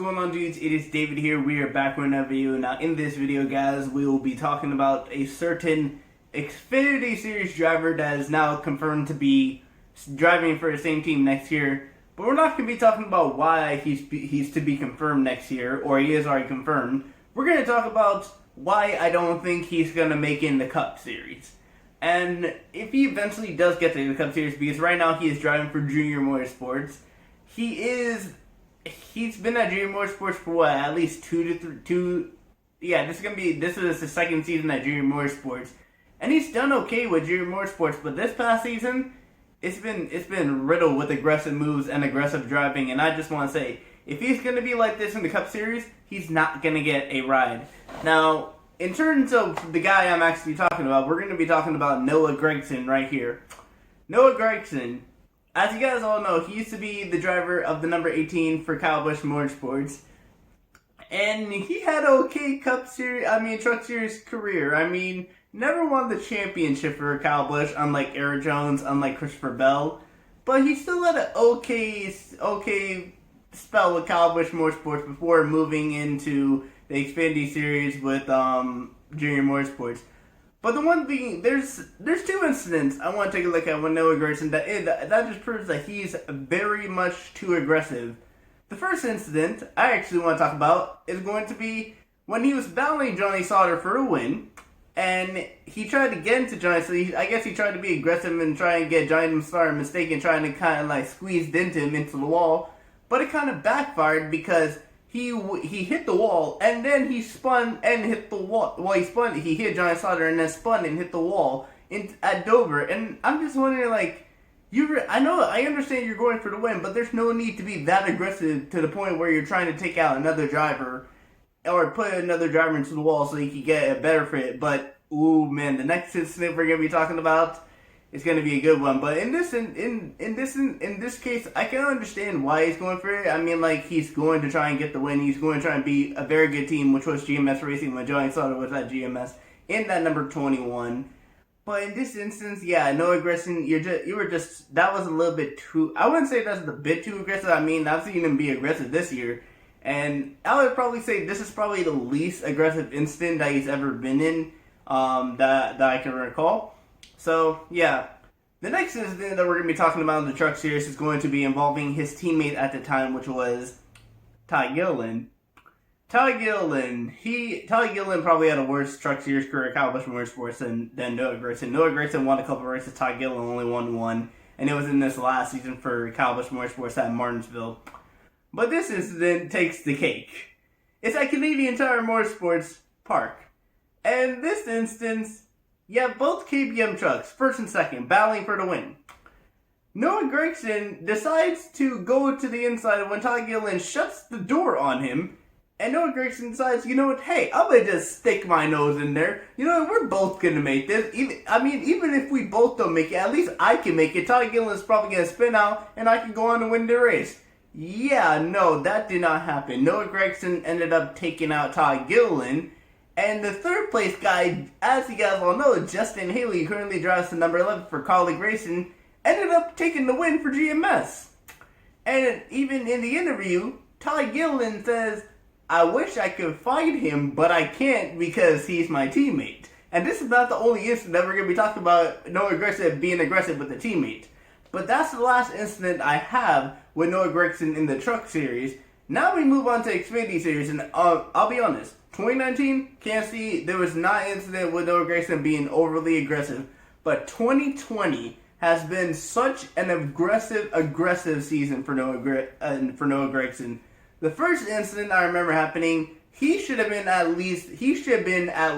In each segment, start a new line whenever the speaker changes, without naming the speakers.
going on, dudes? It is David here. We are back with another video. Now, in this video, guys, we will be talking about a certain Xfinity Series driver that is now confirmed to be driving for the same team next year. But we're not going to be talking about why he's to be confirmed next year, or he is already confirmed. We're going to talk about why I don't think he's going to make it in the Cup Series. And if he eventually does get to the Cup Series, because right now he is driving for Junior Motorsports, he's been at Junior Motorsports for what, at least this is his second season at Junior Motorsports. And he's done okay with Junior Motorsports, but this past season, it's been riddled with aggressive moves and aggressive driving, and I just want to say, if he's going to be like this in the Cup Series, he's not going to get a ride. Now, in terms of the guy I'm actually talking about, we're going to be talking about Noah Gragson right here. Noah Gragson, as you guys all know, he used to be the driver of the number 18 for Kyle Busch Motorsports. And he had an okay Truck Series career. Never won the championship for Kyle Busch, unlike Eric Jones, unlike Christopher Bell. But he still had an okay spell with Kyle Busch Motorsports before moving into the Xfinity Series with Junior Motorsports. But the one thing, there's two incidents I want to take a look at with Noah Gragson that just proves that he's very much too aggressive. The first incident I actually want to talk about is going to be when he was battling Johnny Sauter for a win, and he tried to get into Johnny, so I guess he tried to be aggressive and try and get Johnny to start a mistake and trying to kind of like squeeze into him into the wall, but it kind of backfired because he hit the wall, and then he spun and hit the wall. Well, he hit Johnny Sauter and then spun and hit the wall at Dover. And I'm just wondering, like, I understand you're going for the win, but there's no need to be that aggressive to the point where you're trying to take out another driver or put another driver into the wall so you can get a better fit. But, ooh, man, the next incident we're going to be talking about is going to be a good one. But in this case, I can understand why he's going for it. He's going to try and get the win. He's going to try and be a very good team, which was GMS Racing when Johnny Sauter was at GMS in that number 21. But in this instance, yeah, Noah Gragson, that was a little bit too, I wouldn't say that's a bit too aggressive. I've seen him be aggressive this year. And I would probably say this is probably the least aggressive incident that he's ever been in that I can recall. So, yeah, the next incident that we're going to be talking about in the Truck Series is going to be involving his teammate at the time, which was Ty Gilliland. Ty Gilliland probably had a worse Truck Series career at Kyle Busch Motorsports than Noah Gragson. Noah Gragson won a couple races, Ty Gilliland only won one, and it was in this last season for Kyle Busch Motorsports at Martinsville. But this incident takes the cake. It's at Canadian Tire Motorsports Park. And this instance, you have both KBM trucks, first and second, battling for the win. Noah Gragson decides to go to the inside when Ty Gilliland shuts the door on him. And Noah Gragson decides, you know what, hey, I'm going to just stick my nose in there. You know what, we're both going to make this. Even if we both don't make it, at least I can make it. Ty Gilliland's probably going to spin out, and I can go on and win the race. Yeah, no, that did not happen. Noah Gragson ended up taking out Ty Gilliland. And the third place guy, as you guys all know, Justin Haley, who currently drives the number 11 for Colleague Racing, ended up taking the win for GMS. And even in the interview, Ty Gilliland says, I wish I could fight him, but I can't because he's my teammate. And this is not the only incident that we're going to be talking about Noah Gragson being aggressive with a teammate. But that's the last incident I have with Noah Gragson in the Truck Series. Now we move on to Xfinity Series, and I'll be honest, 2019, can't see, there was not an incident with Noah Gragson being overly aggressive, but 2020 has been such an aggressive season for Noah Gragson. The first incident I remember happening, he should have been at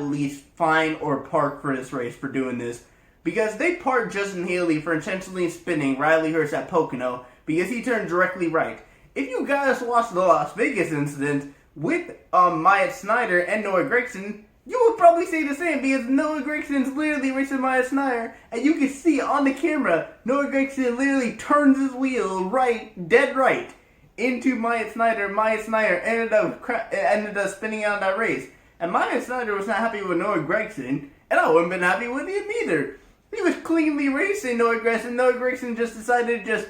least fined or parked for this race for doing this, because they parked Justin Haley for intentionally spinning Riley Hurst at Pocono because he turned directly right. If you guys watched the Las Vegas incident with Myatt Snider and Noah Gragson, you would probably say the same because Noah Gragson's literally racing Myatt Snider, and you can see on the camera, Noah Gragson literally turns his wheel dead right, into Myatt Snider. Myatt Snider ended up spinning out that race. And Myatt Snider was not happy with Noah Gragson, and I wouldn't have been happy with him either. He was cleanly racing Noah Gragson. Noah Gragson just decided to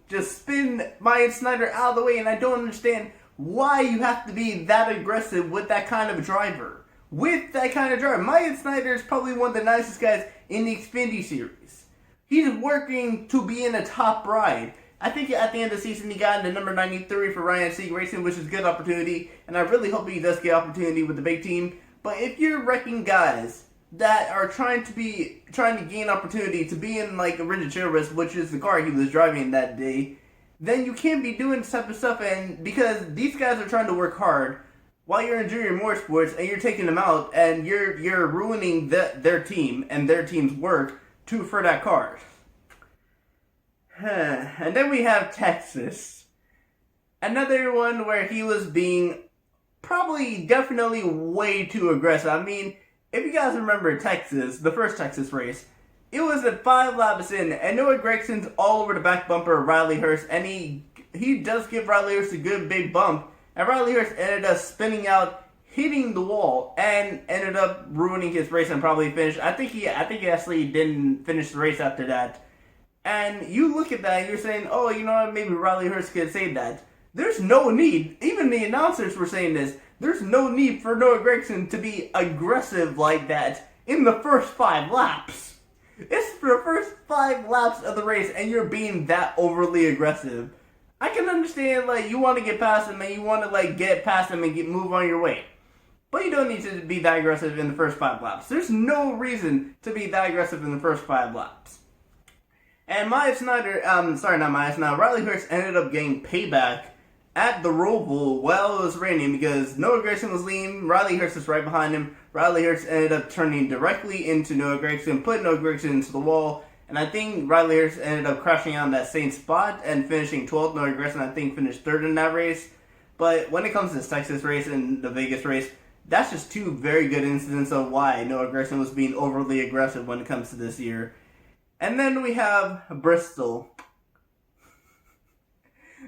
just spin Myatt Snider out of the way, and I don't understand why you have to be that aggressive with that kind of driver. Myatt Snider is probably one of the nicest guys in the Xfinity series. He's working to be in a top ride. I think at the end of the season he got into number 93 for Ryan Sieg Racing, which is a good opportunity, and I really hope he does get opportunity with the big team. But if you're wrecking guys that are trying to gain opportunity to be in like a rigid service, which is the car he was driving that day, then you can't be doing this type of stuff. And because these guys are trying to work hard while you're in junior motorsports and you're taking them out and you're ruining their team and their team's work for that car. And then we have Texas. Another one where he was being definitely way too aggressive. I mean, if you guys remember Texas, the first Texas race, it was at 5 laps in, and Noah Gragson's all over the back bumper of Riley Hurst, and he does give Riley Hurst a good big bump, and Riley Hurst ended up spinning out, hitting the wall, and ended up ruining his race and probably finished. I think he actually didn't finish the race after that. And you look at that and you're saying, oh, you know what, maybe Riley Hurst could say that. There's no need, even the announcers were saying this, there's no need for Noah Gragson to be aggressive like that in the first 5 laps. It's for the first 5 laps of the race and you're being that overly aggressive. I can understand, like, you want to get past him and you want to, like, get past him and move on your way. But you don't need to be that aggressive in the first 5 laps. There's no reason to be that aggressive in the first 5 laps. And Riley Hurst ended up getting payback at the Roval while it was raining because Noah Gragson was leading, Riley Hurst was right behind him. Riley Hurst ended up turning directly into Noah Gragson, putting Noah Gragson into the wall, and I think Riley Hurst ended up crashing on that same spot and finishing 12th. Noah Gragson, I think, finished 3rd in that race. But when it comes to this Texas race and the Vegas race, that's just 2 very good incidents of why Noah Gragson was being overly aggressive when it comes to this year. And then we have Bristol.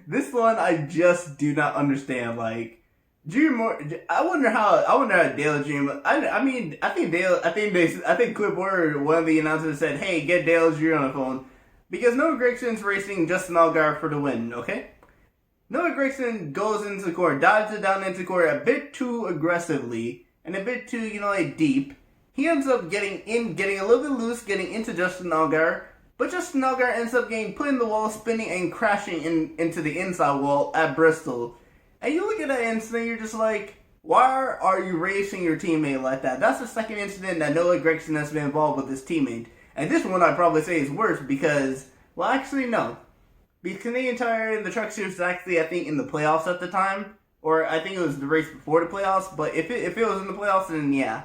This one I just do not understand. Like, I wonder how Dale Jr. I think Clipboard, one of the announcers, said, "Hey, get Dale Jr. on the phone," because Noah Gragson's racing Justin Allgaier for the win. Okay, Noah Gragson goes into the corner, dives it down into the corner a bit too aggressively and a bit too, deep. He ends up getting a little bit loose, getting into Justin Allgaier, but Justin Allgaier ends up getting put in the wall, spinning and crashing into the inside wall at Bristol. And you look at that incident, you're just like, why are you racing your teammate like that? That's the second incident that Noah Gragson has been involved with his teammate. And this one I'd probably say is worse because, well, actually no. Because Canadian Tire in the Truck Series was actually, I think, in the playoffs at the time. Or I think it was the race before the playoffs. But if it was in the playoffs, then yeah.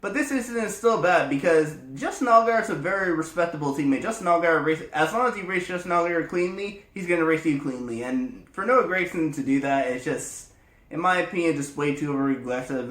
But this incident is still bad because Justin Allgaier is a very respectable teammate. Justin Allgaier, as long as you race Justin Allgaier cleanly, he's going to race you cleanly. And for Noah Gragson to do that, it's just, in my opinion, just way too over-aggressive.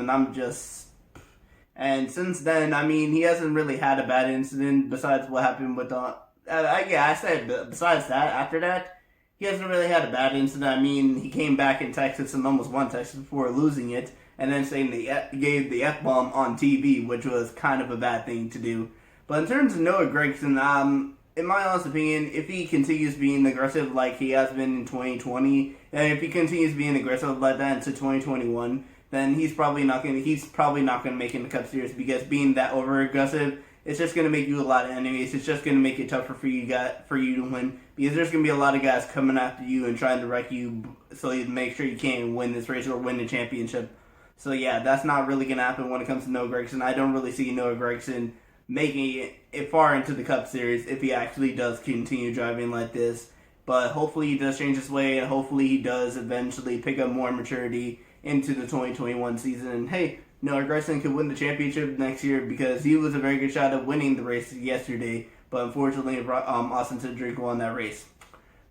And since then, I mean, he hasn't really had a bad incident besides what happened with besides that, after that, he hasn't really had a bad incident. I mean, he came back in Texas and almost won Texas before losing it. And then saying gave the F-bomb on TV, which was kind of a bad thing to do. But in terms of Noah Gragson, in my honest opinion, if he continues being aggressive like he has been in 2020, and if he continues being aggressive like that into 2021, then he's probably not going to make it in the Cup Series because being that over-aggressive, it's just going to make you a lot of enemies. It's just going to make it tougher for you to win because there's going to be a lot of guys coming after you and trying to wreck you so you make sure you can win this race or win the championship. So yeah, that's not really going to happen when it comes to Noah Gragson. I don't really see Noah Gragson making it far into the Cup Series if he actually does continue driving like this. But hopefully he does change his way, and hopefully he does eventually pick up more maturity into the 2021 season. And hey, Noah Gragson could win the championship next year because he was a very good shot at winning the race yesterday. But unfortunately, Austin Cindric won that race.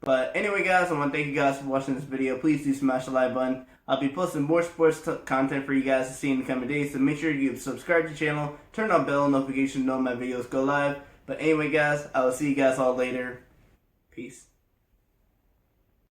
But anyway, guys, I want to thank you guys for watching this video. Please do smash the like button. I'll be posting more sports content for you guys to see in the coming days, so make sure you subscribe to the channel, turn on bell notifications to know my videos go live. But anyway, guys, I will see you guys all later. Peace.